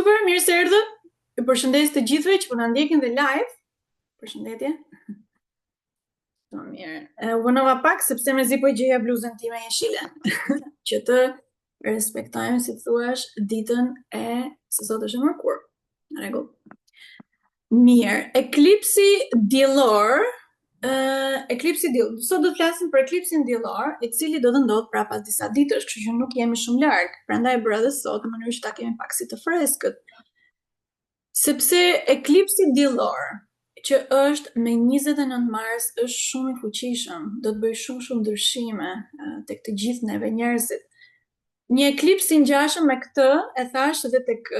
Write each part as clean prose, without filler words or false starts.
Super, mirë se erdhët. Ju përshëndes të gjithëve që po na ndjekin dhe live. Përshëndetje. Mirë. U vonova pak sepse mezi po gjeja bluzën time jeshile. Që të respektojmë, si thuash, ditën e se sot është e mërkur. Në rregull. Mirë, eklipsi diellor. Sot do të flasim për eklipsin diellor, i cili do të ndodh pra pas disa ditësh, kështu që nuk jemi shumë larg. Prandaj bëra edhe sot në mënyrë që ta kemi pak si të freskët. Sepse eklipsi diellor, që është me 29 mars, është shumë i fuqishëm, do të bëjë shumë ndryshime tek të gjithë neve njerëzit. Një eklips i ngjashëm me këtë, e thash edhe tek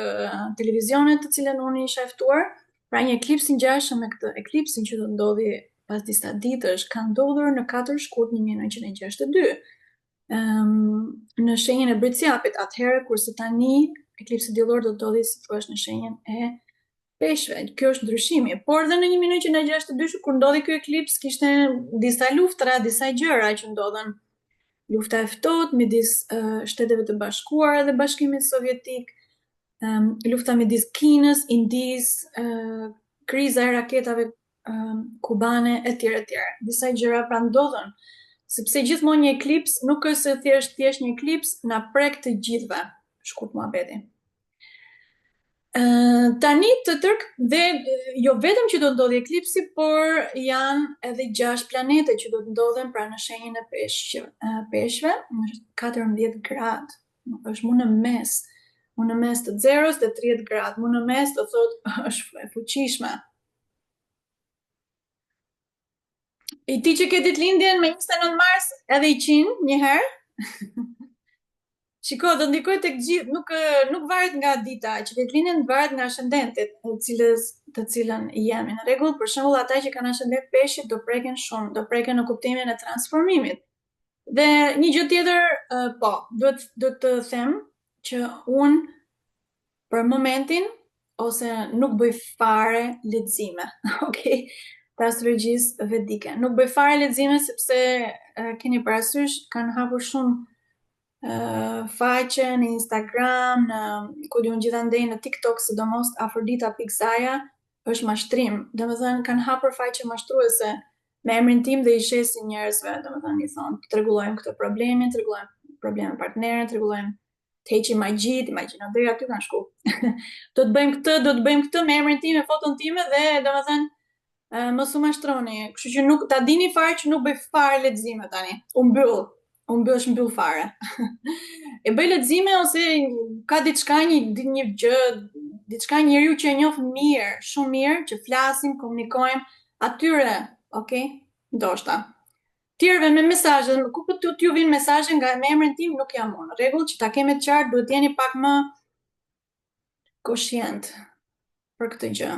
televizionet të cilën unë isha e ftuar, pra një eklips i ngjashëm me këtë eklipsin që do ndodhi pas disa ditësh, ka ndodhur në 4 shkurt 1962. Në shenjën e Briciapit, atëherë kurse tani eklipsi diellor do të ndodhi si thua në shenjën e Peshëve. Kjo është ndryshimi, por edhe në 1962 kur ndodhi ky eklips kishte disa luftra, disa gjëra që ndodhen. Lufta e ftohtë midis Shteteve të Bashkuara dhe Bashkimit Sovjetik, lufta midis Kinës, Indisë, kriza e raketave kubane etj. Disa gjëra pra ndodhen, sepse gjithmonë një eklips nuk është se thjesht një eklips na prek të gjithëve, shkurt muhabeti. Tani dhe jo vetëm që do të ndodhi eklipsi, por janë edhe 6 planete që do të ndodhen pra në shenjën e Peshëve, në 14 gradë. Është mu në mes të 0 dhe 30 gradë. Mu në mes do thotë është e fuqishme. I ti që ke ditëlindjen me 29 mars, edhe i qinë një herë. Shiko, do ndikoj tek gjithë, nuk varet nga dita, që ditëlindjen varet nga ashendentit të cilën jemi. Në rregull, për shembull, ata që kanë ashendent Peshqit do preken shumë, do preken në kuptimin e transformimit. Dhe një gjë tjetër, duhet të them që unë për momentin ose nuk bëj fare lexime, okay? Të astrologjisë vedike. Nuk bëj fare lexime sepse keni parasysh kanë hapur shumë faqe në Instagram, gjithandej në TikTok, sidomos Afrodita.Zaja, është mashtrim. Domethënë kanë hapur faqe mashtruese me emrin tim dhe i shesin njerëzve, domethënë i thonë, të rregullojmë këtë problemin, të rregullojmë problemin partnerin, të rregullojmë të heqim magjit, imagjino deri aty kanë shku. Do të bëjmë këtë me emrin tim, me foton time dhe domethënë mos u mashtroni. Kështu që nuk ta dini fare që nuk bëj fare lexime tani. Unë është mbyll fare. E bëj lexime ose ka diçka një gjë, diçka njeriu që e njoh mirë, shumë mirë, që flasim, komunikojmë atyre, okay? Ndoshta. Tjerëve me mesazhe, ku po t'ju vinë mesazhe nga me emrin tim, nuk jam unë. Në rregull, që ta kemi të qartë, duhet jeni pak më koshient për këtë gjë.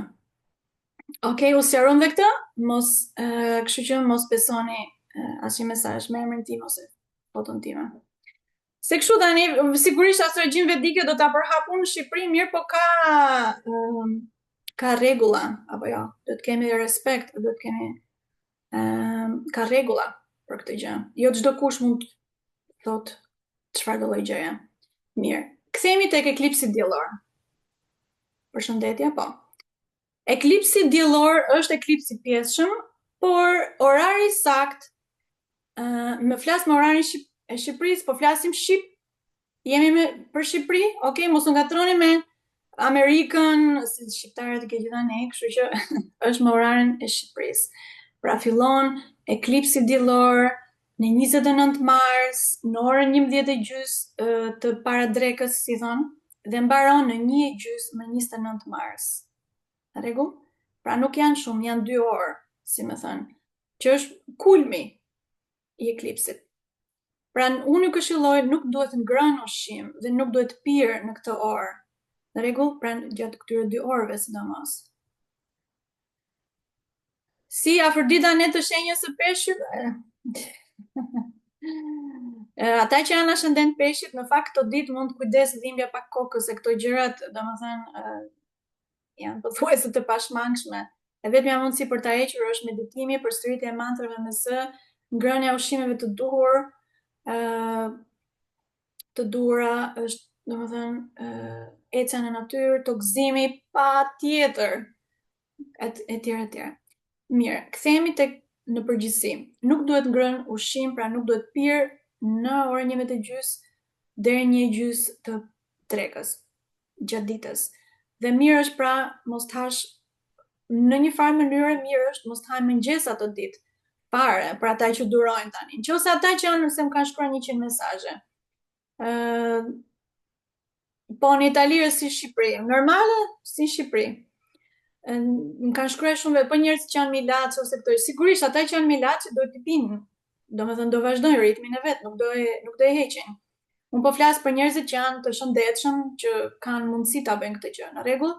Okay, u sqaron dhe këtë, kështu që mos besoni asnjë mesazh me emrin tim ose foton time. Se kështu tani, sigurisht astrologjin vedike do ta përhapun në Shqipëri, mirë, po ka rregulla, apo jo, do të kemi respekt, do të kemi ka rregulla për këtë gjë. Jo çdo kush mund të thotë çfarë do lloj gjëje. Mirë. Kthehemi tek eklipsi diellor. Përshëndetje, po. Eklipsi diellor është eklipsi pjesëshëm, por orari sakt, më flas me orarin e Shqipërisë, po flasim shqip, jemi për Shqipëri, okay, mos u ngatroni me Amerikën, si shqiptarët e ke gjitha ne, kështu që është me orarin e Shqipërisë. Pra fillon eklipsi diellor në 29 mars, në orën 11:30 të paradrekës, si thon, dhe mbaron në 1:30 më 29 mars. Në rregull? Pra nuk janë shumë, janë 2 orë, si më thënë, që është kulmi i eklipsit. Pra unë ju këshilloj, nuk duhet ngrënë ushqim dhe nuk duhet pirë në këtë orë. Në rregull, pra gjatë këtyre 2 orëve sidomos. Si Afrodita ne të shenjës së Peshqit, ata që janë ascendent Peshqit, në fakt këto ditë mund të kujdes dhimbja pak kokës, se këto gjërat, domethënë, janë pothuajse të pashmangshme. E vetmja mundësi për ta hequr është meditimi, përsëritja e mantrave me zë, ngrënia e ushqimeve të duhura është domethënë ecja në natyrë, toksimi patjetër, etj. Mirë, kthehemi tek në përgjithësi. Nuk duhet ngrënë ushqim, pra nuk duhet pirë në orën 11:30 deri 1:30 të drekës gjatë ditës. Dhe mirë është pra mos hash në një farë mënyrë mirë është mos hajmë mëngjes ato ditë. Fare, për ata që durojnë tani. Nëse ata që janë se më kanë shkruar 100 mesazhe. Po në Itali është si Shqipëri, normale si Shqipëri. Më kanë shkruar shumë vetë, po njerëz që janë milaç ose këto, sigurisht ata që janë milaç do të pinë. Domethënë do vazhdojnë ritmin e vet, nuk do e heqin. Unë po flas për njerëzit që janë të shëndetshëm, që kanë mundësi ta bëjnë këtë gjë, në rregull?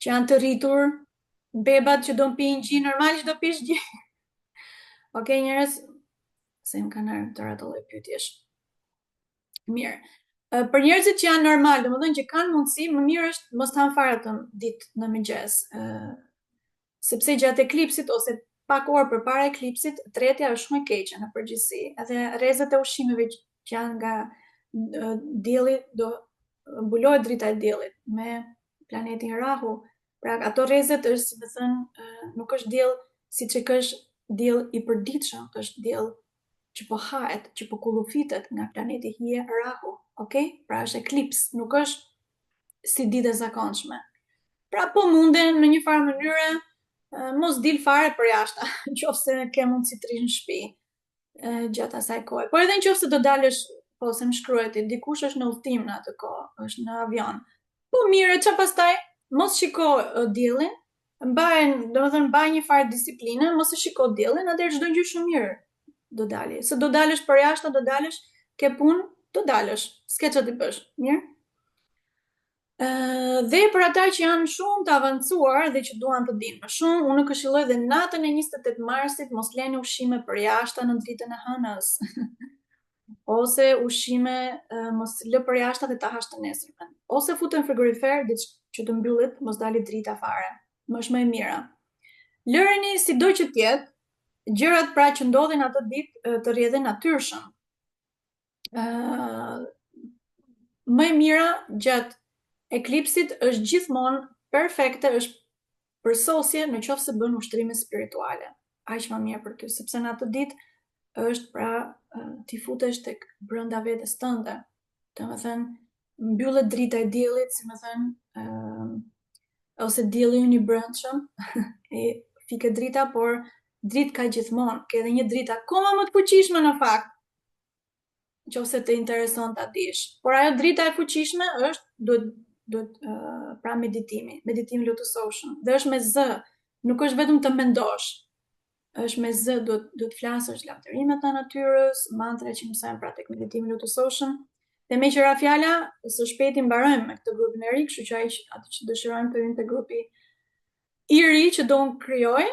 Që janë të rritur, bebat që do pinë gjë normal që do pish gjë. Okej, njerëz, se më kanë ardhur ato lloj pyetjesh. Mirë. Për njerëzit që janë normal, domethënë që kanë mundësi, më mirë është mos ta hanë fare atë ditë në mëngjes. Sepse gjatë eklipsit ose pak orë përpara eklipsit, tretja është shumë e keqe në përgjithësi. Edhe rrezet e ushqimeve që janë nga dielli do mbulohet drita e diellit me planetin Rahu. Pra ato rrezet është, si më thënë, nuk është diell siç e është diell i përditshëm, është diell që po hahet, që po kullufitet nga planeti hije Rahu, okay? Pra është eklips, nuk është si ditë e zakonshme. Pra po munden në një farë mënyre mos dil fare për jashtë, nëse ke mundësi të rish në shtëpi gjatë asaj kohe. Por edhe nëse do dalësh, po se më shkruajti, dikush është në udhtim në atë kohë, është në avion. Po mirë, çfarë pastaj? Mos shiko diellin, mbaj një farë disipline, mos e shiko diellin, atëherë çdo gjë shumë mirë do dalë. Se do dalësh për jashtë, do dalësh, ke punë, do dalësh. S'ke çfarë të bësh, mirë? Dhe për ata që janë shumë të avancuar dhe që duan të dinë më shumë, unë këshilloj dhe natën e 28 marsit mos leni ushqime për jashtë në dritën e hënës. Ose ushqime mos lë për jashtë dhe ta hash të nesërmen. Ose futen në frigorifer diçka që të mbyllet, mos dali drita fare. Më është më e mira. Lëreni sido që të jetë gjërat pra që ndodhin atë ditë të rrjedhin natyrshëm. Më e mira gjatë eklipsit është gjithmonë perfekte, është përsosje në qoftë se bën ushtrime spirituale. Aq më mirë për ty, sepse në atë ditë është pra ti futesh tek brenda vetes tënde. Domethënë mbyllet drita e diellit, si më thënë, ose dielli i brendshëm, e fike drita, por dritë ka gjithmonë, ke edhe një dritë akoma më të fuqishme në fakt, nëse të intereson ta dish. Por ajo drita e fuqishme është duhet pra meditimi lotusoshëm. Dhe është me zë, nuk është vetëm të mendosh. Është me zë, duhet flasësh lavdërimet e natyrës, mantra që mësojmë pra tek meditimi lotusoshëm. Dhe me qëra fjala, së shpejti mbarojmë me këtë grupin e ri, kështu që atë që dëshirojmë të vinë te grupi i ri që do unë krijoj,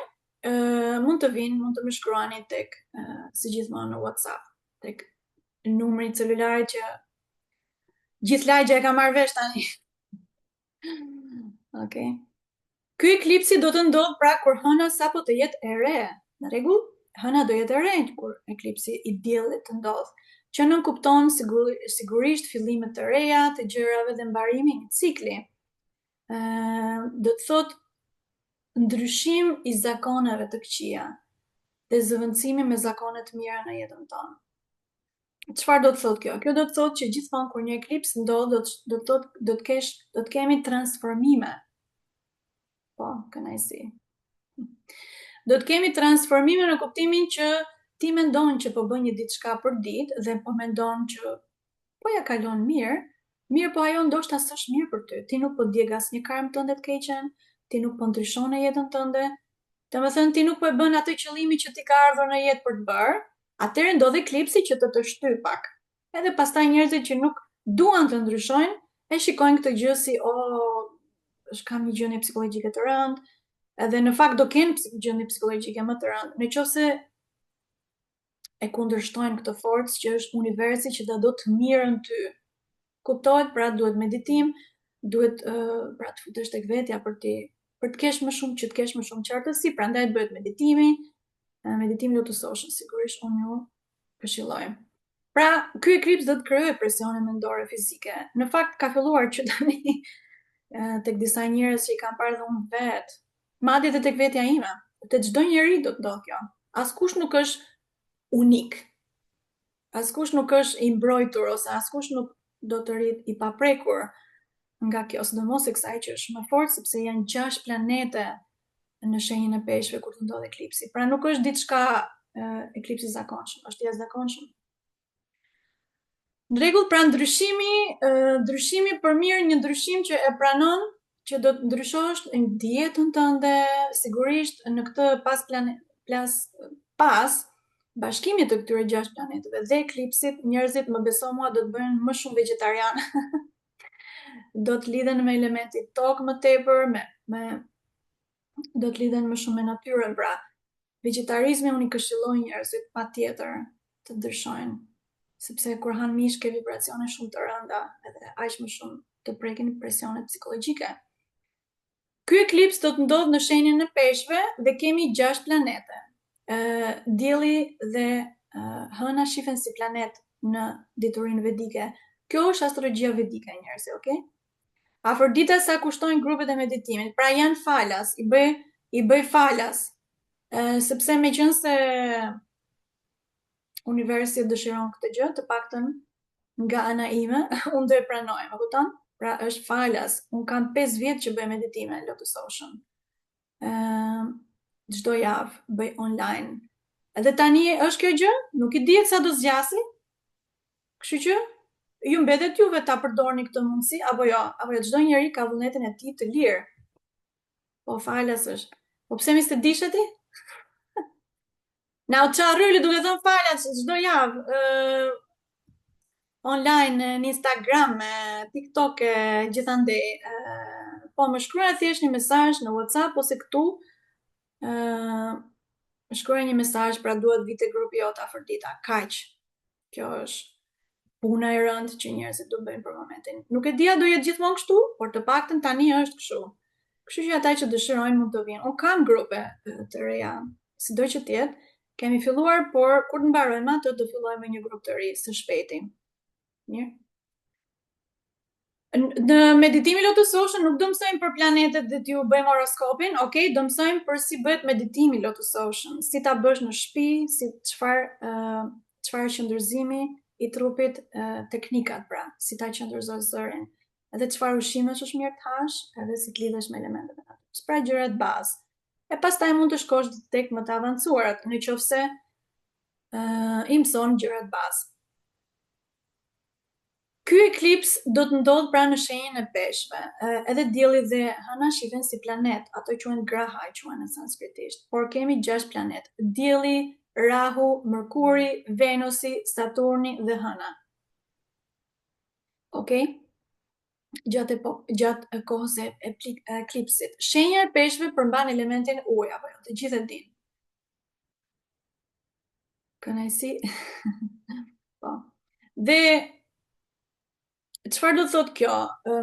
mund të vinë, mund të më shkruani tek si gjithmonë në WhatsApp, tek numri celulare që gjithë lagja e ka marrë vesh tani. Okay. Ky eklipsi do të ndodh pra kur hëna sapo të jetë e re. Në rregull? Hëna do jetë e re kur eklipsi i diellit të ndodh, që nënkupton sigurisht fillimet të reja të gjërave dhe mbarimin e cikli. Do të thotë ndryshim i zakoneve të këqija dhe zëvendësimi me zakone të mira në jetën tonë. Çfarë do të thotë kjo? Kjo do të thotë që gjithmonë kur një eklips ndodh, do të kemi transformime. Po, kënaqësi. Do të kemi transformime në kuptimin që ti mendon që po bën një diçka për ditë dhe po mendon që po ja kalon mirë po ajo ndoshta s'është mirë për ty. Ti nuk po djeg asnjë karm tënde të keqen, ti nuk po ndryshon në jetën tënde. Domethënë ti nuk po e bën atë qëllimi që ti ka ardhur në jetë për të bërë. Atëherë ndodh eklipsi që të shtyp pak. Edhe pastaj njerëzit që nuk duan të ndryshojnë, e shikojnë këtë gjë si është kam një gjendje psikologjike të rëndë, edhe në fakt do kenë gjendje psikologjike më të rëndë. Nëse e kundërshtojnë këtë forcë që është universi që do të mirën ty. Kuptohet, pra duhet meditim, duhet pra të futesh tek vetja për të kesh më shumë, që të kesh më shumë qartësi, prandaj bëhet meditimi lotusoshëm, sigurisht unë ju këshilloj. Pra, ky eklips do të krijojë presione mendore fizike. Në fakt ka filluar që tani tek disa njerëz që i kanë parë dhe unë vet, madje edhe tek vetja ime, te çdo njeri do të ndodh kjo. Askush nuk është unik. Askush nuk është i mbrojtur ose askush nuk do të rrit i paprekur nga kjo, sidomos e kësaj që është më fort sepse janë 6 planete në shenjën e peshqve kur të ndodh eklipsi. Pra nuk është diçka eklipsi zakonshëm, është jashtëzakonshëm. Në rregull, pra ndryshimi për mirë, një ndryshim që e pranon që do të ndryshosh në dietën tënde, sigurisht në këtë pas bashkimit të këtyre 6 planeteve dhe eklipsit, njerëzit më beso mua do të bëhen më shumë vegetarian. Do të lidhen me elementin tokë më tepër, do të lidhen më shumë me natyrën, pra vegetarizmi unë i këshilloj njerëzit patjetër të ndryshojnë, sepse kur han mish ke vibracione shumë të rënda edhe aq më shumë të prekin presionet psikologjike. Ky eklips do të ndodh në shenjën e peshqve dhe kemi 6 planete. Dielli dhe hëna shifen si planet në diturinë vedike. Kjo është astrologjia vedike, njerëz, okay? Afrodita sa kushtojnë grupet e meditimit, pra janë falas, i bëj falas, sepse me qënë se universi dëshiron këtë gjë, të paktën nga ana ime, unë do e pranoj, më kupton? Pra është falas, unë kam 5 vjet që bëj meditime Lotus Ocean. Çdo javë bëj online. Edhe tani është kjo gjë, nuk i dihet sa do zgjasi. Kështu që ju mbetet juve ta përdorni këtë mundësi apo jo, çdo njeri ka vullnetin e tij të lirë. Po falas është. Po pse mi s'e dishe ti? Na u çarryli duke thënë falas çdo javë. Online, në Instagram, TikTok, gjithandej. Po më shkruaj thjesht një mesazh në WhatsApp ose këtu. Më shkruaj një mesazh, pra duhet vite grupi jot Afrodita. Kaq. Kjo është puna e rëndë që njerëzit do bëjnë për momentin. Nuk e di a do jetë gjithmonë kështu, por të paktën tani është kështu. Kështu që ata që dëshirojnë mund të vinë. Unë kam grupe të reja, sido që të jetë, kemi filluar, por kur të mbarojmë atë do fillojmë një grup të ri së shpejti. Mirë. Në meditimi Lotus Ocean nuk do mësojmë për planetet dhe t'ju bëjmë horoskopin, okay? Do mësojmë për si bëhet meditimi Lotus Ocean, si ta bësh në shtëpi, si çfarë qëndrëzimi i trupit, teknikat pra, si ta qëndrëzosh zërin, edhe çfarë ushqimesh është mirë të hash, edhe si të lidhesh me elementet e natyrës. Pra gjërat bazë. E pastaj mund të shkosh tek më të avancuarat, nëse i mëson gjërat bazë. Ky eklips do të ndodh pra në shenjën e peshqve. Edhe dielli dhe hëna shihen si planet, ato quhen graha, quhen në sanskritisht. Por kemi 6 planet: dielli, Rahu, Mërkuri, Venusi, Saturni dhe hëna. Okay? Gjatë kohës e eklipsit. Shenja e peshqve përmban elementin ujë, apo jo, të gjithë e dinë. Kënaqësi. Po. Dhe çfarë do thot kjo?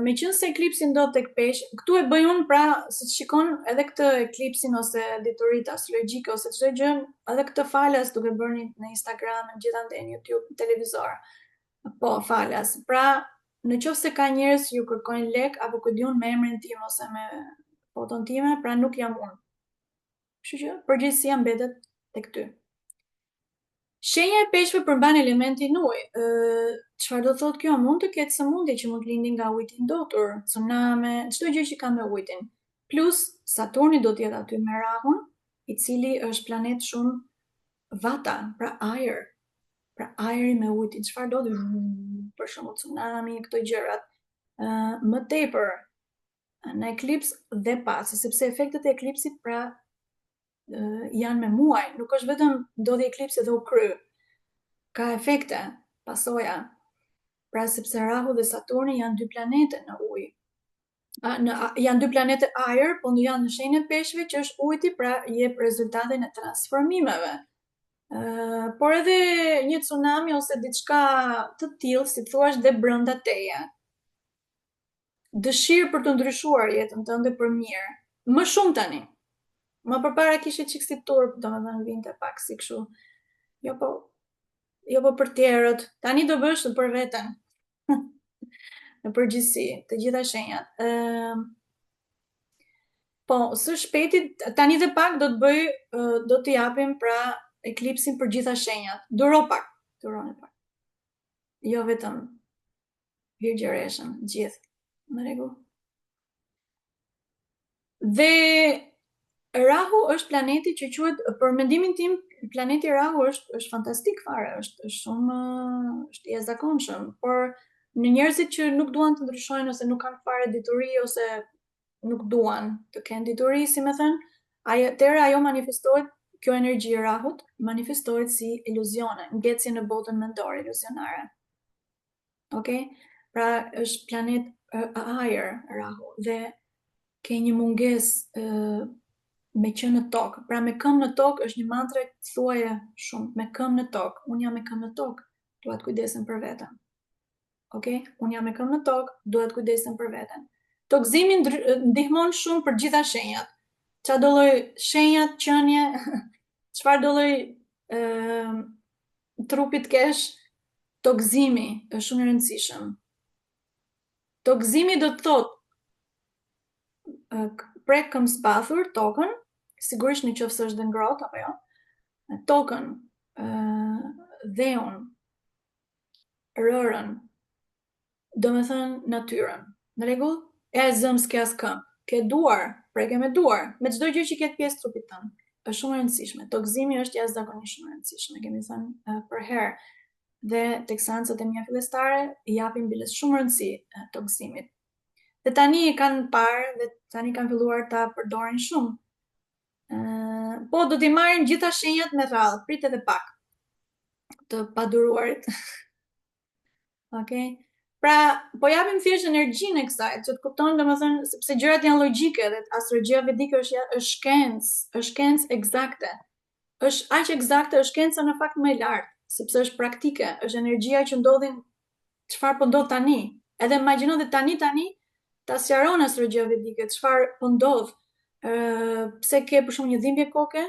Meqense se eklipsi ndodh tek peshq, këtu e bëj unë pra, siç shikon edhe këtë eklipsin ose dituritë astrologjike ose çdo gjë, edhe këtë falas duke bërë në Instagram, gjithandej në YouTube, në televizor. Po, falas. Pra, nëse ka njerëz që ju kërkojnë lek apo ku diun me emrin tim ose me foton time, pra nuk jam unë. Kështu që përgjegjësia mbetet tek ty. Shenja e peshqve përmban elementin ujë. Çfarë do thotë kjo? Mund të ketë sëmundje që mund të lindin nga ujiti i ndotur, tsunami, çdo gjë që ka me ujin. Plus Saturni do të jetë aty me Rahun, i cili është planet shumë vata, pra ajër. Pra ajri me ujin, çfarë do të për shembull tsunami, këto gjërat. Më tepër në eklips dhe pas, sepse efektet e eklipsit pra janë me muaj, nuk është vetëm ndodhi eklipsi dhe u kry. Ka efekte, pasoja. Pra sepse Rahu dhe Saturni janë 2 planete në ujë. Janë 2 planete ajër, po janë në shenjën e peshqve që është ujti, pra jep rezultatin e transformimeve. Por edhe një tsunami ose diçka të tillë, si thua, dhe brenda teje. Dëshirë për të ndryshuar jetën tënde për mirë. Më shumë tani. Më përpara kishte çik si turp, domethënë vinte pak si kështu. Jo, po Jo po për tjerët. Tani do bësh për veten. Në përgjithësi, të gjitha shenjat. Po, së shpejti, tani dhe pak do të bëj, do të japim pra eklipsin për gjitha shenjat. Duro pak, duroni pak. Jo vetëm virgjëreshën, gjithë. Në rregull. Dhe Rahu është planeti që quhet, për mendimin tim, planeti Rahu është fantastik fare, është shumë është i jashtëzakonshëm, por në njerëzit që nuk duan të ndryshojnë ose nuk kanë fare dituri ose nuk duan të kenë dituri, si më thënë, ajo manifestohet, kjo energji e Rahut manifestohet si iluzione, ngjecje në botën mendore iluzionare. Okej? Pra është planet ajër Rahu dhe ke një mungesë me qenë në tokë. Pra me këmbë në tokë është një mantre thuaje shumë, me këmbë në tokë. Unë jam me këmbë në tokë, dua të kujdesem për veten. Okej? Unë jam me këmbë në tokë, dua të kujdesem për veten. Tokëzimi ndihmon shumë për gjitha shenjat. Çfarë do lloj shenjat, qenie, çfarë do lloj trupi të kesh, tokëzimi është shumë i rëndësishëm. Tokëzimi do të thotë prek këmbëspathur, tokën, sigurisht në qoftë se është dhe ngrohtë apo jo. Tokën, dheun, rërën, do me thënë natyrën. Në rregull? E zëm s'ke as këmbë. Ke duar, preke me duar, me çdo gjë që ke pjesë trupit tënd. Është shumë e rëndësishme. Tokëzimi është jashtëzakonisht shumë e rëndësishme, kemi thënë për herë. Dhe tek seancat e mia fillestare i japim biles shumë rëndësi tokëzimit. Dhe tani e kanë parë dhe tani kanë filluar ta përdorin shumë. Po do t'i marrin gjitha shenjat me radhë, prit edhe pak. Të paduruarit. Okej? Pra, po japim thjesht energjinë e kësaj, që të kupton, domethënë, sepse gjërat janë logjike dhe astrologjia vedike është shkencë eksakte. Është aq eksakte, është shkenca në fakt më e lartë, sepse është praktike, është energjia që ndodhin çfarë po ndodh tani. Edhe imagjino dhe tani ta sqaron astrologjia vedike çfarë po ndodh. Pse ke për shembull një dhimbje koke,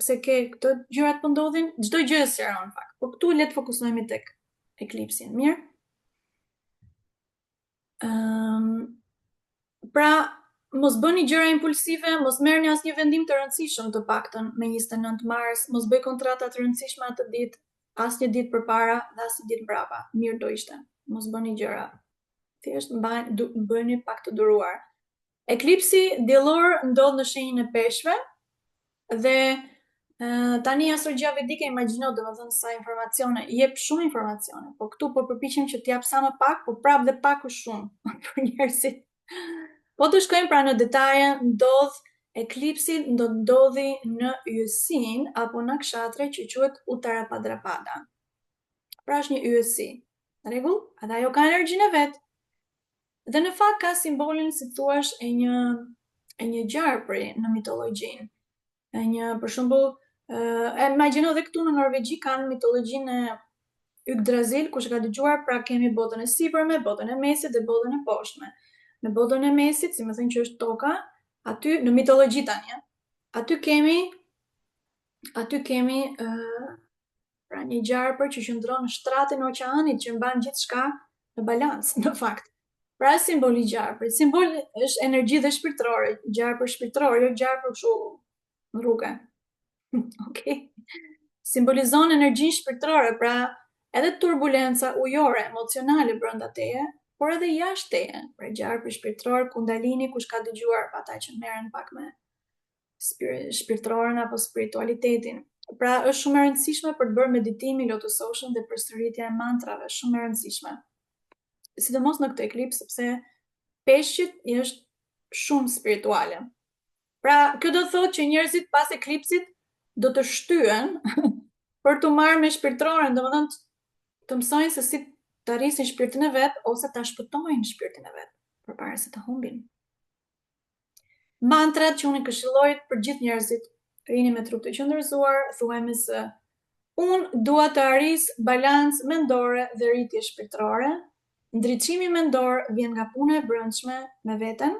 pse ke këto gjërat po ndodhin, çdo gjë e sqaron në fakt. Po këtu le të fokusohemi tek eklipsin. Mirë? Pra, mos bëni gjëra impulsive, mos merrni asnjë vendim të rëndësishëm të paktën me 29 mars, mos bëj kontrata të rëndësishme atë ditë, asnjë ditë përpara dhe asnjë ditë mbrapa. Mirë do ishte. Mos bëni gjëra. Thjesht bëni pak të duruar. Eklipsi diellor ndodh në shenjën e Peshqve dhe tani astrologjia vedike imagjino, domethënë sa informacione, jep shumë informacione, po këtu po përpiqem që t'jap sa më pak, po prap dhe pak është shumë për njerëzit. Po të shkojmë pra në detaje, ndodh eklipsi do të ndodhi në yjesin apo në kshatre që quhet Uttara Bhadrapada. Pra është një yjesi. Në rregull? Edhe ajo ka energjinë e vet. Dhe në fakt ka simbolin, si thuash, e një gjarpri në mitologjinë. E një, për shembull, imagjino dhe këtu në Norvegji kanë mitologjinë e Yggdrasil, kush e ka dëgjuar, pra kemi botën e sipërme, botën e mesit dhe botën e poshtme. Në botën e mesit, si më thënë që është toka, aty në mitologji tani, aty kemi pra një gjarpër që qëndron në shtratin e oqeanit që mban gjithçka në balans, në fakt. Pra simboli gjarprit, simbol është energji dhe shpirtërore, gjarpër shpirtëror, jo gjarpër kështu në rrugë. Okej. Simbolizon energjinë shpirtërore, pra edhe turbulenca ujore, emocionale brenda teje, por edhe jashtë teje. Pra gjarpri shpirtëror, kundalini, kush ka dëgjuar, ata që merren pak me shpirtërorën apo spiritualitetin. Pra është shumë e rëndësishme për të bërë meditimi, Lotus Ocean dhe përsëritja e mantrave, shumë e rëndësishme. Sidomos në këtë eklips, sepse peshqit është shumë spirituale. Pra, kjo do të thotë që njerëzit pas eklipsit do të shtyen për të marrë me shpirtërorën, domethënë të mësojnë se si të arrisin shpirtin e vet ose ta shpëtojnë shpirtin e vet përpara se të humbin. Mantrat që unë këshilloj për gjithë njerëzit, rini me trup të qëndërzuar, thuajmë se unë dua të arris balancë mendore dhe rritje shpirtërore. Ndriçimi mendor vjen nga puna e brendshme me veten.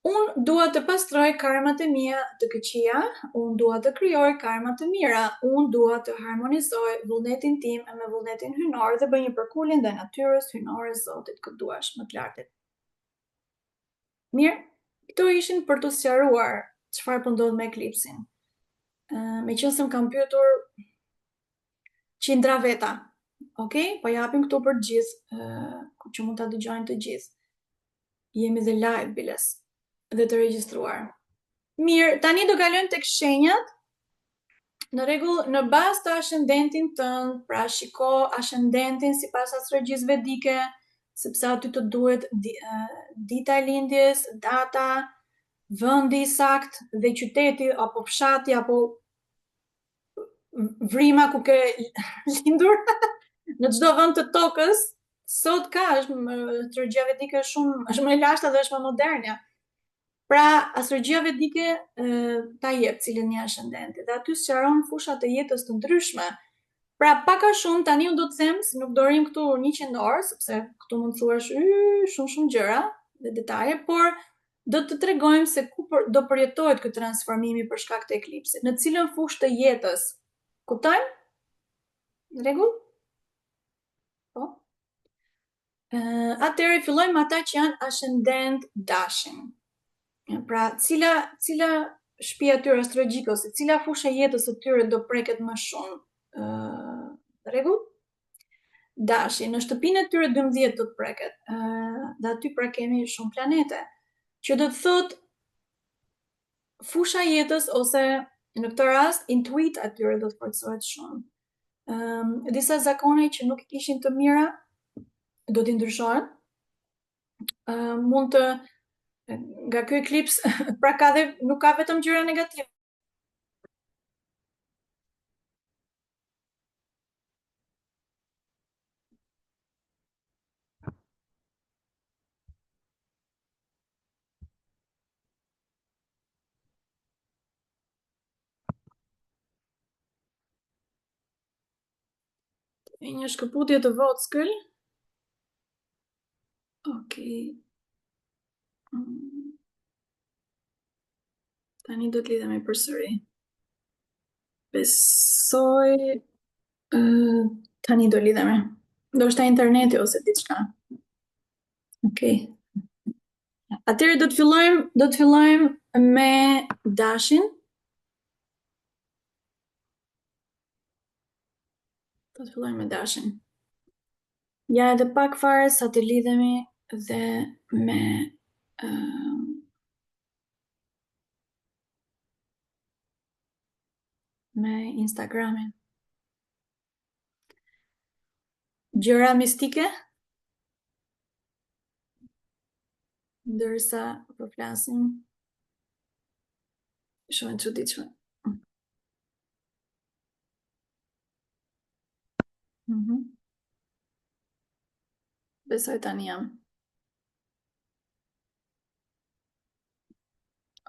Unë dua të pastroj karmat e mia të këqija, unë dua të krijoj karma të mira, unë dua të harmonizoj vullnetin tim me vullnetin hynor dhe bëj një përkullje ndaj natyrës hynore Zotit këtë duash më të lartit. Mirë, këto ishin për të sqaruar çfarë po ndodh me eklipsin. Me qënë se më kam pyetur qindra veta, ok? Po japim këtu për të gjithë, që mund ta dëgjojnë të gjithë. Jemi dhe live, biles, dhe të regjistruar. Mirë, tani do kalojmë tek shenjat. Në rregull, në bazë të ascendentin tënd, pra shiko ascendentin sipas astrologjisë vedike, sepse aty të duhet dita e lindjes, data, vendi sakt dhe qyteti apo fshati apo vrima ku ke lindur në çdo vend të tokës. Sot ka astrologjia vedike është më e lashta dhe është më moderne. Pra, astrologjia vedike ta jep cilën një ascendenti dhe aty sqaron fushat e jetës të ndryshme. Pra, pak a shumë tani unë do të them, se nuk do rrim këtu 100 orë, sepse këtu mund të thuash shumë gjëra dhe detaje, por do të tregojmë se ku do përjetohet ky transformimi për shkak të eklipsit, në cilën fushë të jetës. Kuptojmë? Në rregull? Po. Atëherë fillojmë ata që janë ascendent dashin. Pra, cila shtëpi atyre astrologjike ose cila fushë e jetës së tyre do preket më shumë? Rregull? Dashi, në shtëpinë e tyre 12 do të preket. Dhe aty pra kemi shumë planete. Që do të thot fusha e jetës ose në këtë rast intuit atyre do të forcohet shumë. Disa zakone që nuk ishin të mira do t'i ndryshohen. Mund të nga ky eklips, pra nuk ka vetëm gjëra negative. Një shkëputje të vogël. Okej. Tani do të lidhemi përsëri. Besoj tani do lidhemi. Do shta interneti ose diçka. Okej. Atëherë do të fillojmë me dashin. Do të fillojmë me dashin. Ja edhe pak fare sa të lidhemi dhe me Instagramin. Gjëra mistike? Ndërsa po flasim. Shumë e çuditshme. Besoj tani jam.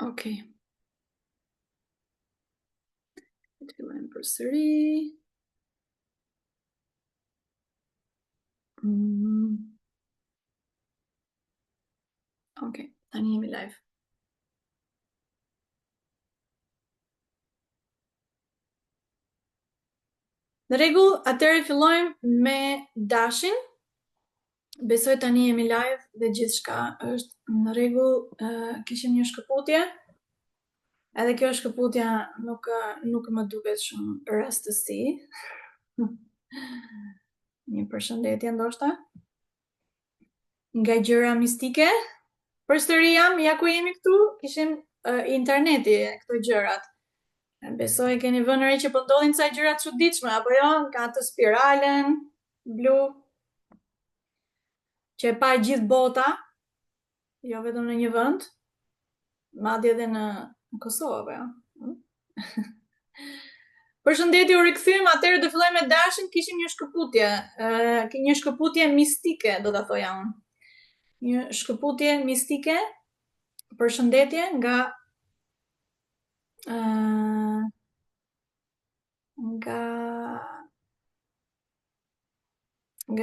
Okej. Të fillojmë përsëri. Okej, tani jemi live. Në rregull, atëherë fillojmë me dashin. Besoj tani jemi live dhe gjithçka është në rregull. Kishim një shkëputje. Edhe kjo shkëputja nuk më duket shumë rastësi. Një përshëndetje ndoshta. Nga gjëra mistike. Përsëri ja ku jemi këtu, kishim interneti këto gjërat. Besoj keni vënë re që po ndodhin ca gjëra të çuditshme apo jo, ka të spiralen blu që e pa gjithë bota, jo vetëm në një vend, madje edhe në Kosovë, jo. Përshëndetje, u rikthyem, atëherë do fillojmë me dashin, kishim një shkëputje mistike, do ta thoja unë. Një shkëputje mistike. Përshëndetje nga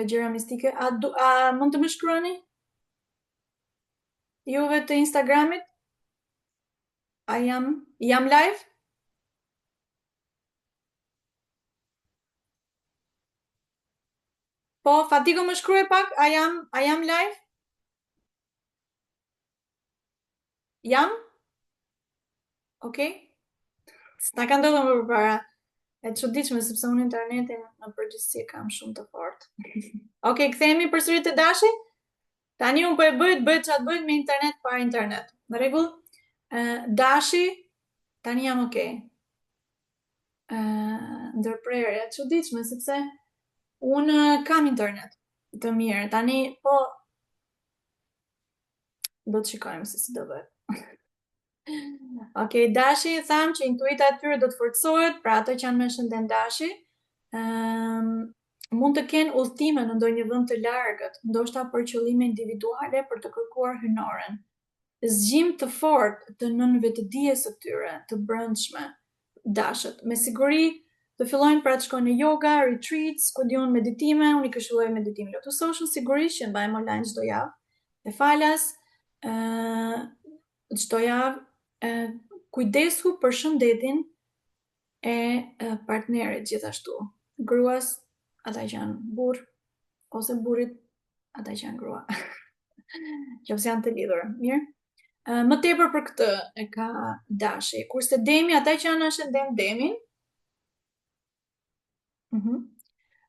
gjëra mistike. A mund të më shkruani? Juve të Instagramit? A jam live? Po, Fatiko më shkruaj pak, a jam live? Jam? Okej? S'na ka ndodhur më përpara. E çuditshme sepse unë internetin në përgjithësi kam shumë të fortë. Okej, kthehemi përsëri te Dashi. Tani unë po e bëhet çfarë bëhet me internet pa internet. Në rregull? Dashi, tani jam okay. Ndërprerje, çuditshme sepse unë kam internet të mirë. Tani po do të shikojmë se si do bëhet. Ok, Dashi, tham që intuita e tyre do të forcohet, pra ato që janë me shënden Dashi, mund të kenë udhëtime në ndonjë vend të largët, ndoshta për qëllime individuale për të kërkuar hynoren. Zgjim të fortë të nënvetëdijes së tyre, të brendshme, dashët. Me siguri të fillojnë pra të shkojnë në yoga, retreats, ku diun meditime, unë i këshilloj meditime Lotus Social, sigurisht që mbajmë online çdo javë. E falas, çdo javë kujdesu për shëndetin e partnerit gjithashtu. Gruas, ata që janë burr, ose burrit, ata që janë grua. Qofse janë të lidhur. Mirë? Më tepër për këtë e ka Dashi. Kurse Demi, ata që janë ascendent Demin,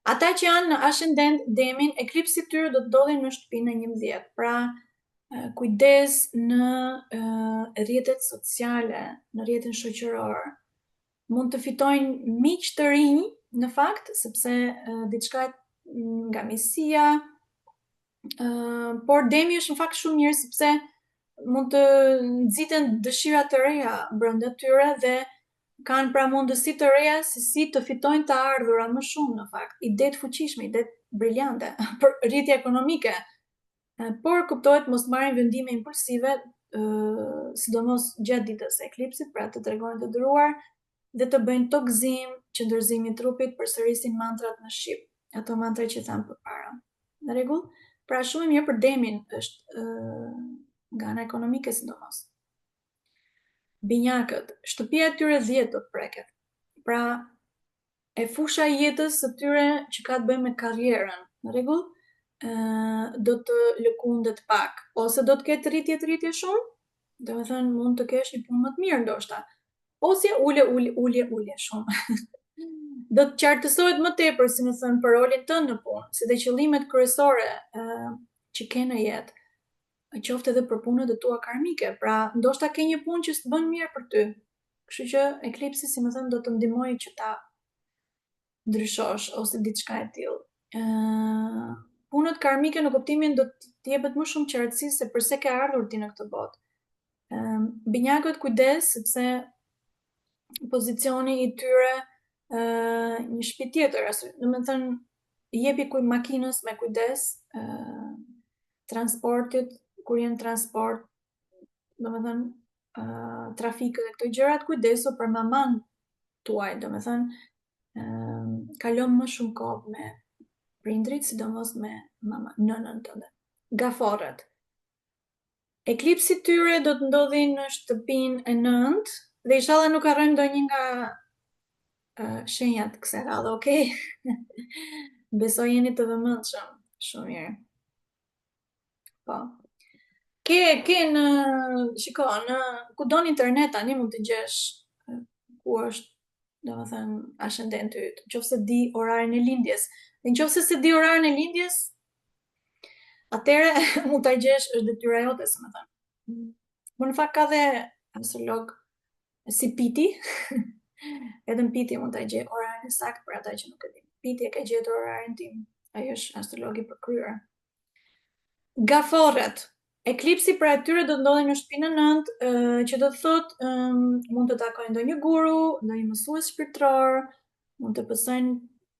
ata që janë në ascendent Demin, eklipsi tyre do të ndodhin në shtëpinë e 11. Pra, kujdes në rrjetet sociale, në rrjetin shoqëror. Mund të fitojnë miq të rinj, në fakt, sepse diçka nga miqësia, por Demi është në fakt shumë mirë sepse mund të nxiten dëshira të reja brenda tyre dhe kanë pra mundësi të reja se si të fitojnë të ardhura më shumë në fakt, ide të fuqishme, ide briljante për rritje ekonomike. Por kuptohet mos marrin vendime impulsive, sidomos gjatë ditës së eklipsit, pra të tregojnë të dëruar dhe të bëjnë tokëzim, qëndërzim i trupit, përsërisin mantrat në shqip, ato mantra që thamë përpara. Në rregull? Pra shumë mirë për Demin është nga ana ekonomike sidomos. Binjakët, shtëpia e tyre 10 do të preket. Pra, e fusha jetës së tyre që ka të bëjë me karrierën, në rregull, do të lëkundet pak, ose do të ketë rritje shumë, do të thënë mund të kesh një punë më të mirë ndoshta, ose ulje shumë. Do të qartësohet më tepër, si më thënë, për rolin tënd në punë, si dhe qëllimet kryesore që ke në jetë, qoftë edhe për punët e tua karmike, pra ndoshta ke një punë që s'të bën mirë për ty. Kështu që eklipsi, si më thënë, do të ndihmojë që ta ndryshosh ose diçka e tillë. Punët karmike në kuptimin do të jepet më shumë qartësi se përse ke ardhur ti në këtë botë. Binjakët kujdes sepse pozicioni i tyre një shtëpi tjetër, do të thënë jepi makinës me kujdes, transportit, kur jenë transport, do të thënë trafikët e këto gjërat, kujdesu për maman tuaj, do të thënë kalon më shumë kohë me prindrit, sidomos me nënën tënde. Gaforret. Eklipsi tyre do të ndodhi në shtëpinë e 9 dhe inshallah nuk harrojnë ndonjë nga shenjat kësaj radhe, okay? Besoj jeni të vëmendshëm. Shumë mirë. Po. Ke në shiko, në kudo në internet tani mund të gjesh ku është, domethënë, ascendenti yt, nëse di orarin e lindjes. Dhe nëse se di orarin e lindjes, atëherë mund ta gjesh, është detyra jote, si më thënë. Por në fakt ka dhe astrolog si Piti. Edhe në Piti mund ta gjej orarin e saktë për ata që nuk e din. Piti e ka gjetur orarin tim. Ai është astrolog i përkryer. Gaforret. Eklipsi për atyre do të ndodhi në shtëpinë e 9, që do të thotë mund të takojnë ndonjë guru, ndonjë mësues shpirtëror, mund të pësojnë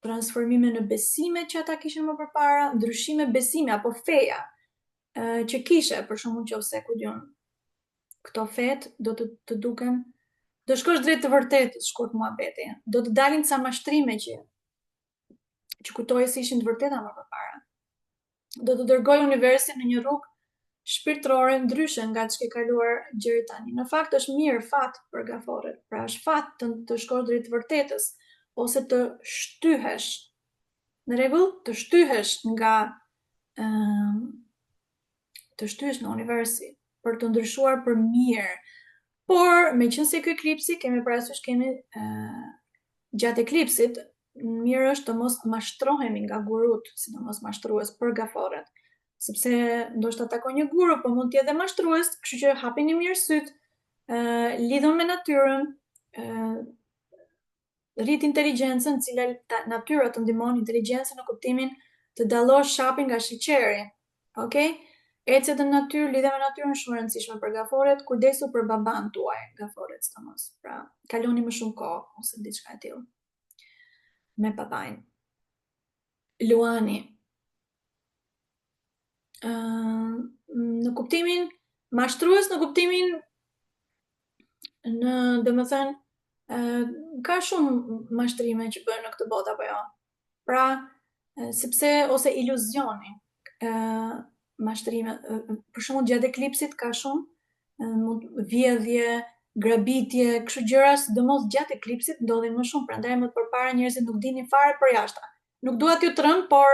transformime në besime që ata kishin më përpara, ndryshime besime apo feja që kishe, për shembull nëse ku diun këto fet do të duken, do shkosh drejt të vërtetës, shkurt muhabeti. Do të dalin ca mashtrime që kujtoje se ishin të vërteta më përpara. Do të dërgoj universin në një rrugë shpirtërore ndryshe nga ç'ke kaluar gjëri tani. Në fakt është mirë fat për gaforet, pra është fat të shkosh drejt vërtetës ose të shtyhesh. Në rregull, të shtyhesh nga të shtyhesh nga universi për të ndryshuar për mirë. Por, meqense ky eklipsi kemi parasysh gjatë eklipsit, mirë është të mos mashtrohemi nga gurut, sidomos mashtrues për gaforet, sepse ndoshta takon një guru, po mund të jetë dhe mashtrues, kështu që hapini mirë syt, lidhun me natyrën, rrit inteligjencën, cila natyra të ndihmon inteligjencën në kuptimin të dallosh shapin nga sheqeri. Okej? Ecet në natyrë, lidhe me natyrën shumë e rëndësishme për gaforet, kujdesu për baban tuaj, gaforet sidomos. Pra, kaloni më shumë kohë ose diçka e tillë me babain. Luani. Në kuptimin mashtrues, në kuptimin domethënë ka shumë mashtrime që bëhen në këtë botë apo jo. Pra, sepse ose iluzioni, mashtrime, për shembull gjatë eklipsit ka shumë vjedhje, grabitje, kështu gjëra, sidomos gjatë eklipsit ndodhin më shumë, prandaj më përpara njerëzit nuk dinin fare për jashta. Nuk dua t'ju tremb, por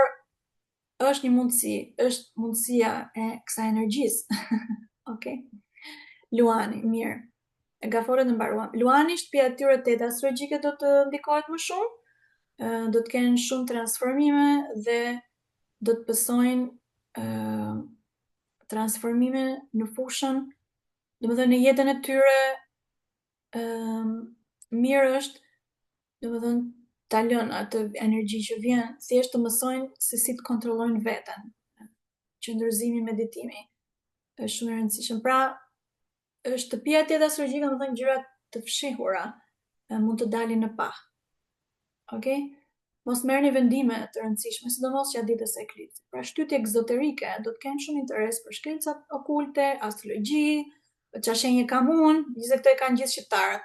është një mundësi, është mundësia e kësaj energjisë. Okej. Luani, mirë. Gaforet në mbaruam. Luani, shtëpia e tyre 8 astrologjike do të ndikohet më shumë, do të kenë shumë transformime dhe do të pësojnë transformime në fushën, domethënë në jetën e tyre, mirë është, domethënë ta lënë atë energji që vjen, thjesht të mësojnë se si të kontrollojnë veten. Qëndrëzimi, meditimi është shumë e rëndësishëm. Pra, shtëpia e 8 astrologjike, domethënë gjëra të fshihura mund të dalin në pah. Okej? Mos merrni vendime të rëndësishme, sidomos gjatë ditës së eklipsit. Pra, shtytje egzoterike do të kenë shumë interes për shkencat okulte, astrologji, ç'a shenjë kam unë, gjithë këto e kanë gjithë shqiptarët.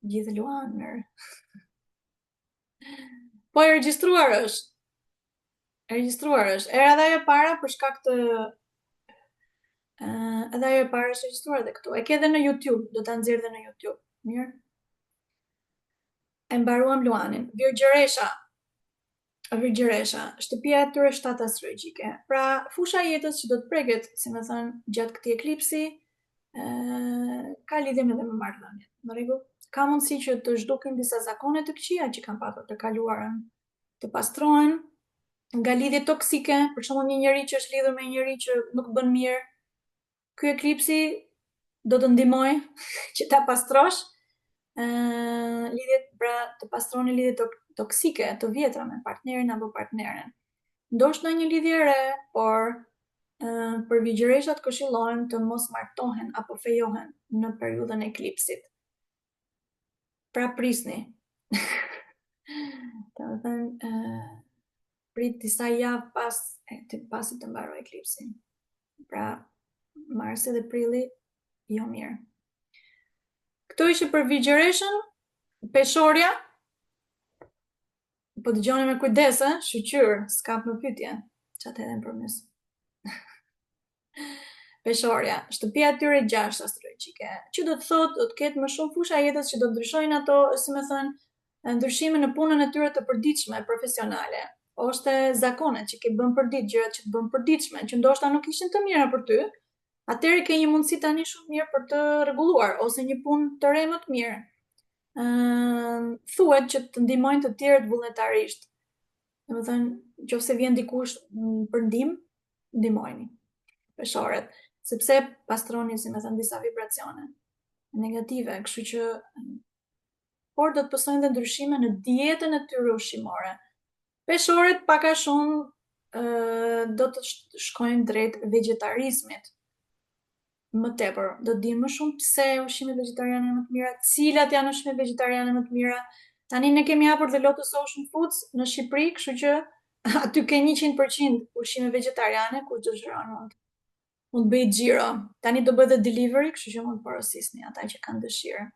Gjithë luanër. Po e regjistruar është. Era dhe ajo para për shkak të edhe ajo e para është regjistruar dhe këtu. E ke edhe në YouTube, do ta nxjerr edhe në YouTube. Mirë. E mbaruam luanin. Virgjëresha, shtëpia e tyre 7 astrologjike. Pra, fusha e jetës që do të preket, si më thënë, gjatë këtij eklipsi, ka lidhje me marrëdhëniet. Në rregull, ka mundësi që të zhduken disa zakone të këqija që kanë patur të kaluarën, të pastrohen nga lidhje toksike, për shembull një njerëz që është lidhur me një njerëz që nuk bën mirë. Ky eklipsi do të ndihmojë që ta pastrosh lidhjet, pra të pastroni lidhjet toksike të vjetra me partnerin apo partneren. Ndoshta një lidhje e re, por për vigjereshat këshillohen të mos martohen apo fejohen në periudhën e eklipsit. Pra prisni. Domethënë prit disa javë pasi të mbarojë eklipsi. Pra marsi dhe prilli jo mirë. Këto ishte për vigjereshën, peshorja. Po dëgjoni me kujdes, shqyr, s'kap më pyetje. Çat edhe për mes. Peshorja, shtëpia e tyre 6 astrologjike, që do të thotë do të ketë më shumë fusha jetës që do të ndryshojnë ato, si më thënë, ndryshime në punën e tyre të përditshme, profesionale, ose zakonet që ke bën përdit, gjërat që të bën përditshme, që ndoshta nuk ishin të mira për ty, atëherë ke një mundësi tani shumë mirë për të rregulluar ose një punë të re më të mirë. Thuhet që të ndihmojnë të tjerët vullnetarisht. Domethënë, nëse vjen dikush për ndihmë, ndihmojini. Peshorët, sepse pastroni, si më thënë, disa vibracione negative, kështu që por do të pësojnë dhe ndryshime në dietën e tyre ushqimore. Peshorët pak a shumë do të shkojnë drejt vegetarizmit. Më tepër, do të dinë më shumë pse ushqimet vegetariane janë më të mira, cilat janë ushqimet vegetariane më të mira. Tani ne kemi hapur dhe Lotus Ocean Foods në Shqipëri, kështu që aty ke 100% ushqime vegetariane, ku çdo mund të bëj xhiro. Tani do bëj dhe delivery, kështu që mund të porosisni ata që kanë dëshirë.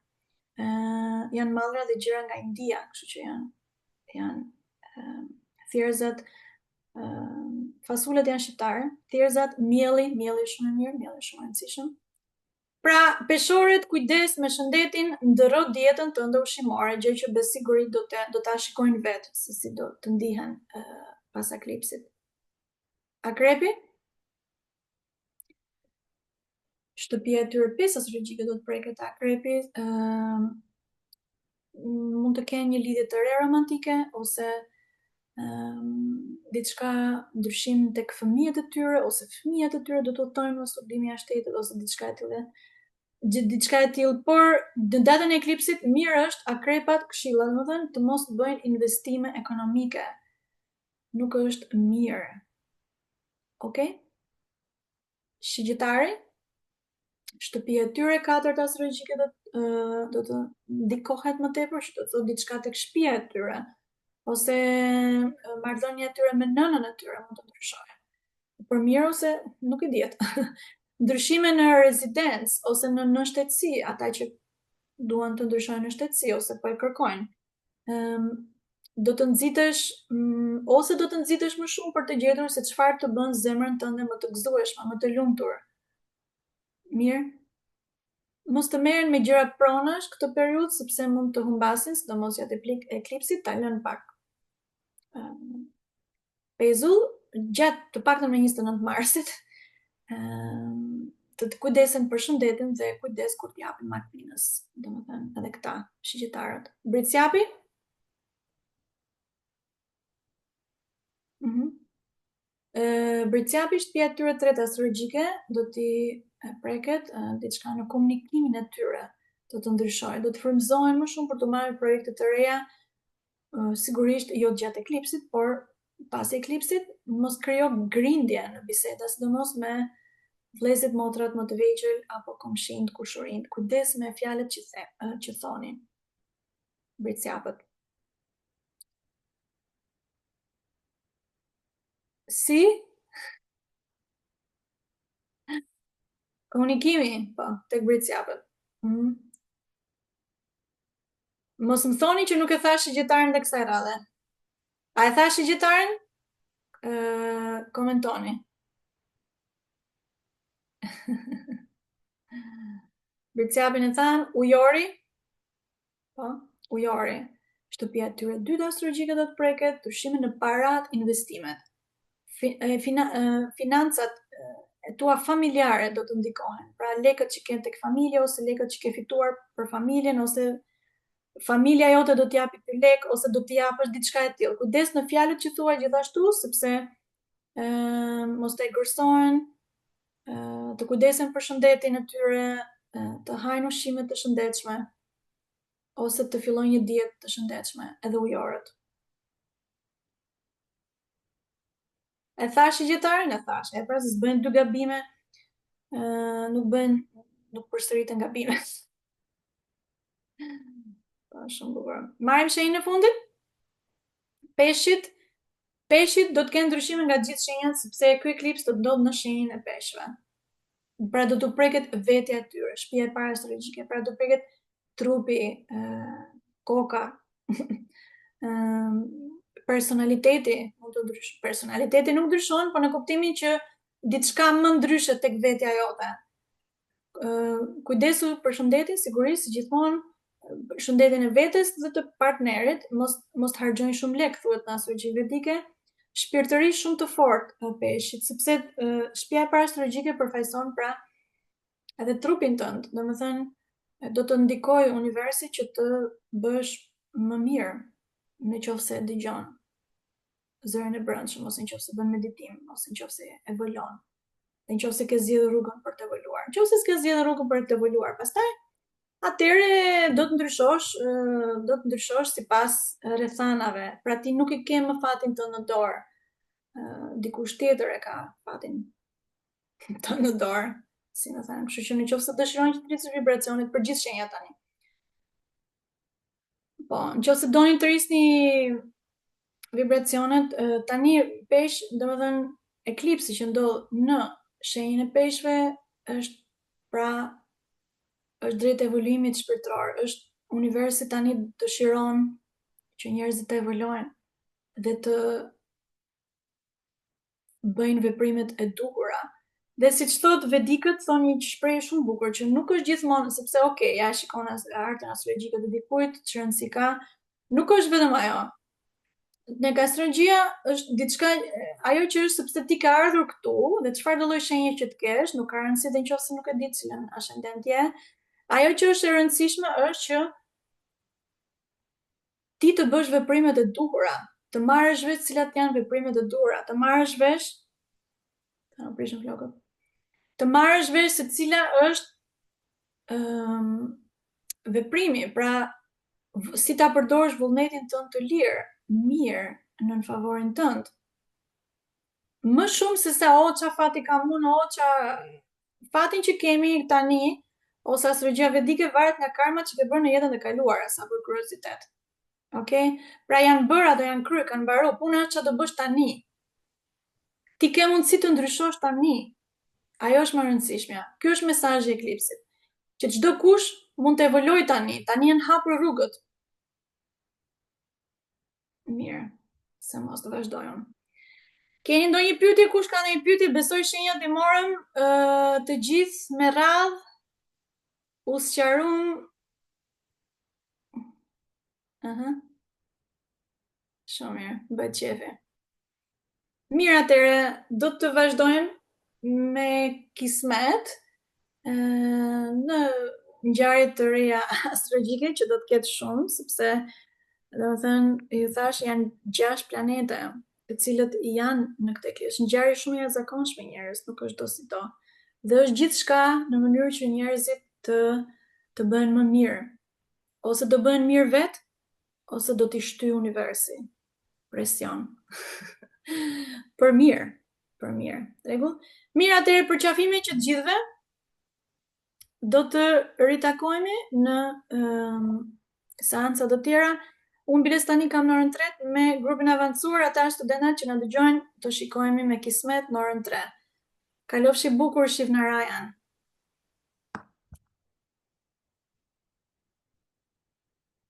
Janë mallra dhe gjëra nga India, kështu që janë thjerëzat fasulet janë shqiptare, thjerrzat, mielli është shumë e mirë, mielli është shumë e rëndësishëm. Pra, peshorët, kujdes me shëndetin, ndërro dietën tënde ushqimore, gjë që me siguri do ta shikojnë vetë se si do të ndihen pas eklipsit. Akrepi? Shtëpia e tyre 5 astrologjike do të preket akrepi, mund të kenë një lidhje të re romantike ose diçka ndryshim tek fëmijët e tyre ose fëmijët e tyre do të udhtojnë në studimin e shtetit ose diçka e tillë. Por në datën e eklipsit mirë është akrepat këshilla, domethënë të mos bëjnë investime ekonomike. Nuk është mirë. Okej? Shigjetari, shtëpia e tyre 4 astrologjike do të ndikohet më tepër, që do të thotë diçka tek shtëpia e tyre, ose marrëdhënia e tyre me nënën e tyre mund të ndryshojë. Për mirë ose nuk e diet. Ndryshime në rezidencë ose në shtetësi, ata që duan të ndryshojnë në shtetësi ose po e kërkojnë. Do të nxitesh ose do të nxitesh më shumë për të gjetur se çfarë të bën zemrën tënde më të gëzueshme, më të lumtur. Mirë. Mos të merren me gjëra pronash këtë periudhë sepse mund të humbasin, sidomos gjatë eklipsit, ta lënë pak. Pezull, gjatë të paktën me 29 marsit, të kujdesen për shëndetin dhe kujdes kur t'japin makinës, domethënë edhe këta shigjetarët. Britsjapi? Britsjapi, shtëpia e tyre 3 astrologjike do t'i preket diçka në komunikimin e tyre, do të ndryshojë, do të frymëzohen më shumë për të marrë projekte të reja, sigurisht jo gjatë eklipsit, por pas eklipsit mos krijo grindje në biseda, sidomos me vëllezërit, motrat më të vegjël apo komshinjt, kushurinë. Kujdes me fjalët që thoni. Britsjapët. Si? Komunikimi, po, tek britsjapët. Mos më thoni që nuk e thash shigjetaren dhe kësaj radhe. A e thash shigjetaren? Komentoni. Britsjapin e than, ujori? Po, ujori. Shtëpia e tyre 2 astrologjike do të preket, pushime në parat, investimet. Financat e tua familjare do të ndikohen. Pra lekët që ke tek familja ose lekët që ke fituar për familjen ose familja jote do t'japi ty lek ose do t'i japësh diçka e tillë. Kujdes në fjalët që thuaj gjithashtu sepse mos të egërsohen, të kujdesen për shëndetin e tyre, të hajnë ushqime të shëndetshme ose të fillojnë një dietë të shëndetshme, edhe ujorët. E thash shigjetaren? E thash. E pra se s'bëjnë 2 gabime, nuk përsëriten gabimet. Shumë bukur. Marrim shenjën e fundit? Peshqit do të kenë ndryshime nga gjithë shenjat sepse ky eklips do të ndodhë në shenjën e peshqve. Pra do të preket vetja e tyre, shtëpia e parë astrologjike, pra do të preket trupi, koka, personaliteti mund të ndryshojë. Personaliteti nuk ndryshon, por në kuptimin që diçka më ndryshe tek vetja jote. Kujdesu për shëndetin, sigurisht, si gjithmonë, shëndetin e vetes dhe të partnerit, mos të harxojnë shumë lek, thuhet në astrologji vedike, shpirtëri shumë të fortë në peshqit, sepse shtëpia e parë astrologjike përfaqëson pra edhe trupin tënd, domethënë do të ndikojë universi që të bësh më mirë nëse dëgjon zërin e brendshëm, ose nëse bën meditim, ose nëse evolon, nëse ke zgjedhur rrugën për të evoluar. Nëse s'ke zgjedhur rrugën për të evoluar, pastaj atëre do të ndryshosh sipas rrethanave. Pra ti nuk e ke më fatin tënd në dorë. Dikush tjetër e ka fatin tënd në dorë, si më thënë. Kështu që nëse dëshironi që të rrisni vibracionet për gjithë shenjat tani. Po, nëse doni të rrisni vibracionet, tani pesh, domethënë eklipsi që ndodh në shenjën e peshqve është drejt evoluimit shpirtëror, është universi tani dëshiron që njerëzit të evolojnë dhe të bëjnë veprimet e duhura. Dhe siç thot Vedikët, thonë një shprehje shumë bukur që nuk është gjithmonë, sepse ja shikon artën astrologjike të dikujt, që rëndësi ka, nuk është vetëm ajo. Nek astrologjia është diçka, ajo që është sepse ti ka ardhur këtu dhe çfarë do lloj shenje që të kesh, nuk ka rëndësi dhe nëse nuk e di cilën ascendent je. Ajo që është e rëndësishme është që ti të bësh veprimet e duhura, të marrësh vesh cilat janë veprimet e duhura, të marrësh vesh të marrësh vesh se cila është veprimi, pra si ta përdorësh vullnetin tënd të lirë, mirë në favorin tënd. Më shumë se sa qa fati kam unë, fatin që kemi tani, ose astrologjia vedike varet nga karmat që ke bërë në jetën e kaluara, sa për kuriozitet. Pra janë bërë ato, janë kryer, kanë mbaruar, puna është çfarë do bësh tani. Ti ke mundësi të ndryshosh tani. Ajo është më e rëndësishmja. Ky është mesazhi i eklipsit. Që çdo kush mund të evolojë tani. Tani janë hapur rrugët. Mirë, se mos të vazhdojmë. Keni ndonjë pyetje? Kush ka ndonjë pyetje? Besoj shenjat i morëm të gjithë me radhë. U sqarum. Shumë mirë, bëhet qefi. Mirë, atëre, do të vazhdojmë me kismet në ngjarje të reja astrologjike që do të ketë shumë, sepse domethënë ju thash janë 6 planete të cilët janë në këtë eklips. Ngjarje shumë e jashtëzakonshme njerëz, nuk është do si do. Dhe është gjithçka në mënyrë që njerëzit të bëhen më mirë. Ose do bëhen mirë vetë, ose do t'i shtyjë universi. Presion. Për mirë. Rregull? Mirë, atëherë për qafimin që të gjithëve, do të ritakohemi në seanca të tjera. Unë biles tani kam në orën 3 me grupin avancuar, ata studentat që na dëgjojnë, të shikohemi me kismet në orën 3. Kalofshi bukur, shif në Rajan.